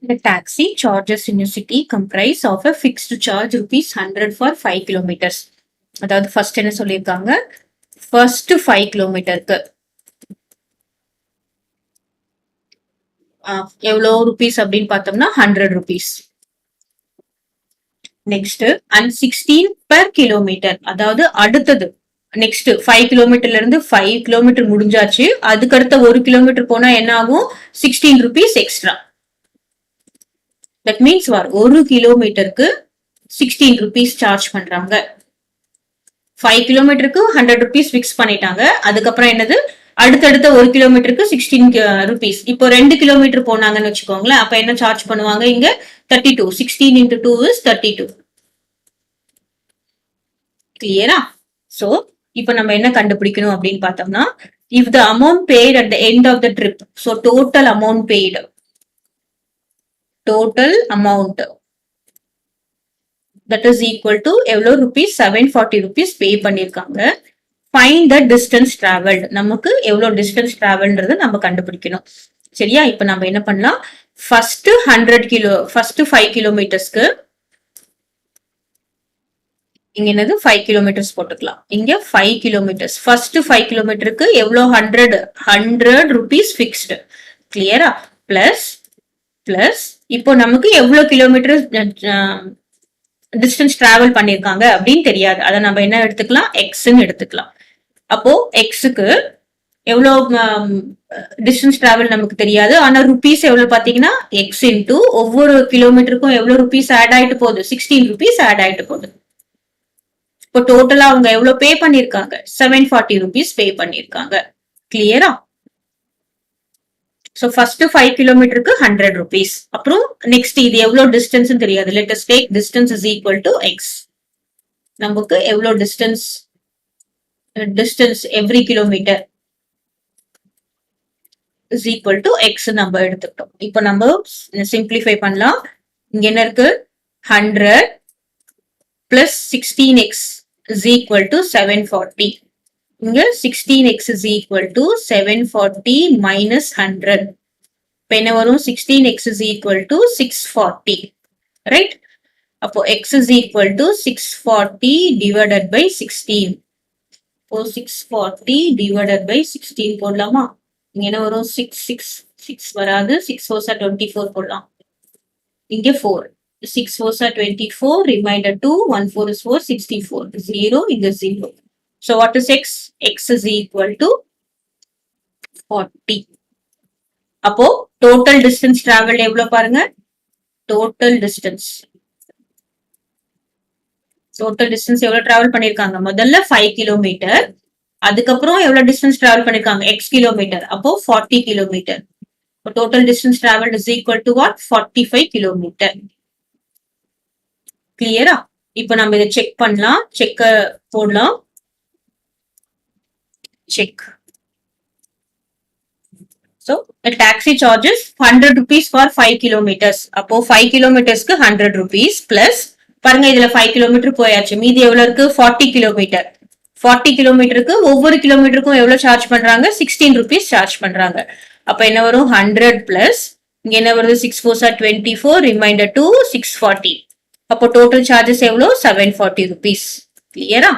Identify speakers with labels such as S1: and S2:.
S1: The taxi charges in a city comprise of a fixed charge rupees 100 for 5 kilometers. அதாவது first என்ன சொல்லியிருக்காங்க, first 5 கிலோமீட்டருக்கு எவ்வளோ rupees அப்படின்னு பார்த்தோம்னா 100 rupees. Next and 16 per kilometre, அதாவது அடுத்தது நெக்ஸ்ட் 5 கிலோமீட்டர்ல இருந்து 5 கிலோமீட்டர் முடிஞ்சாச்சு, அதுக்கடுத்த 1 கிலோமீட்டர் போனா என்ன ஆகும், 16 ருபீஸ் எக்ஸ்ட்ரா. தட் மீன்ஸ் 1 கிலோமீட்டருக்கு 16 ருபீஸ் சார்ஜ் பண்றாங்க. 5 கிலோமீட்டருக்கு 100 ருபீஸ் பிக்ஸ் பண்ணிட்டாங்க. அதுக்கப்புறம் என்னது, அடுத்தடுத்த 1 கிலோமீட்டருக்கு 16 ருபீஸ். இப்போ 2 கிலோமீட்டர் போனாங்கன்னு வச்சுக்கோங்களேன், அப்ப என்ன சார்ஜ் பண்ணுவாங்க இங்க 32. 16 into 2 is 32. கிளியரா? சோ இப்போ நம்ம என்ன கண்டுபிடிக்கணும் அப்படின்னு பார்த்தோம்னா, if the amount paid at the end of the trip, so total amount paid, total amount that is equal to எவ்வளோ ருபீஸ், 740 ருபீஸ் பே பண்ணிருக்காங்க. ஃபைண்ட் த டிஸ்டன்ஸ் டிராவல்ட், நமக்கு எவ்வளவு டிஸ்டன்ஸ் டிராவல்ன்றது நம்ம கண்டுபிடிக்கணும். சரியா? இப்ப நம்ம என்ன பண்ணலாம், ஃபர்ஸ்ட் 5 கிலோமீட்டர்ஸ்க்கு இங்க என்னது 5 கிலோமீட்டர்ஸ் போட்டுக்கலாம். இங்க 5 கிலோமீட்டர்ஸ், ஃபர்ஸ்ட் 5 கிலோமீட்டருக்கு எவ்வளவு 100 ருபீஸ் பிக்ஸ்டு. கிளியரா? பிளஸ் இப்போ நமக்கு எவ்வளவு கிலோமீட்டர் டிஸ்டன்ஸ் டிராவல் பண்ணிருக்காங்க அப்படின்னு தெரியாது. அதை நம்ம என்ன எடுத்துக்கலாம், எக்ஸ்ன்னு எடுத்துக்கலாம். அப்போ எக்ஸுக்கு எவ்வளவு டிஸ்டன்ஸ் டிராவல் நமக்கு தெரியாது, ஆனா ருபீஸ் எவ்வளவு பாத்தீங்கன்னா எக்ஸ் இன்டூ ஒவ்வொரு கிலோமீட்டருக்கும் எவ்வளவு ருபீஸ் ஆட் ஆயிட்டு போகுது, 16 ருபீஸ் ஆட் ஆயிட்டு போகுது. இப்போ டோட்டலா அவங்க எவ்வளவு பே பண்ணிருக்காங்க, 740 ருபீஸ் பே பண்ணிருக்காங்க. கிளியரா? சோ ஃபர்ஸ்ட் 5 கிலோமீட்டருக்கு 100 ருபீஸ். அப்புறம் நெக்ஸ்ட் இது எவ்வளவு டிஸ்டன்ஸ் தெரியாது, let us take distance is equal to X. நமக்கு எவ்வளவு distance every kilometre is equal to X நம்ம எடுத்துக்கிட்டோம். இப்போ நம்ம சிம்பிளிஃபை பண்ணலாம். இங்க என்ன இருக்கு, 100 plus 16x is equal to 740. இங்க 16x is equal to 740 minus 100. இப்ப என்ன வரும், 16x is equal to 640. Right? அப்போ x is equal to 640 divided by 16. இப்போ 640 divided by 16 போடலாமா? இங்க என்ன வரும், 6 வராது, 6 4 24 போடலாம். இங்க 4, 6 4 24, remainder 2, 1 4 is 4, 64, 0, இங்க 0. So what is x? X is equal to 40. அப்போ total distance traveled எவ்வளவு பாருங்க, total distance எவ்வளவு டிராவல் பண்ணிருக்காங்க, முதல்ல 5 கிலோமீட்டர், அதுக்கப்புறம் எவ்வளவு டிஸ்டன்ஸ் டிராவல் பண்ணிருக்காங்க, x கிலோமீட்டர், அப்போ 40 kilometre. total distance traveled is equal to what, 45 kilometre. கிளியரா? இப்போ நம்ம இதை செக் பண்ணலாம், செக் போடலாம். Check. So, a taxi charges 100 rupees for 5 kilometers. அப்போ 5 kilometersக்கு 100 rupees plus பாருங்க இதுல 5 kilometer போயாச்சு, மீதி எவ்வளவு இருக்கு, 40 கிலோமீட்டர். 40 கிலோமீட்டருக்கு ஒவ்வொரு கிலோமீட்டருக்கும் எவ்வளவு சார்ஜ் பண்றாங்க, 16 rupees சார்ஜ் பண்றாங்க. அப்ப என்ன வரும், 100 plus இங்க என்ன வருது, 6 4 24, remainder 2, 640. அப்போ டோட்டல் சார்ஜஸ் எவ்வளவு, 740 rupees. கிளியரா?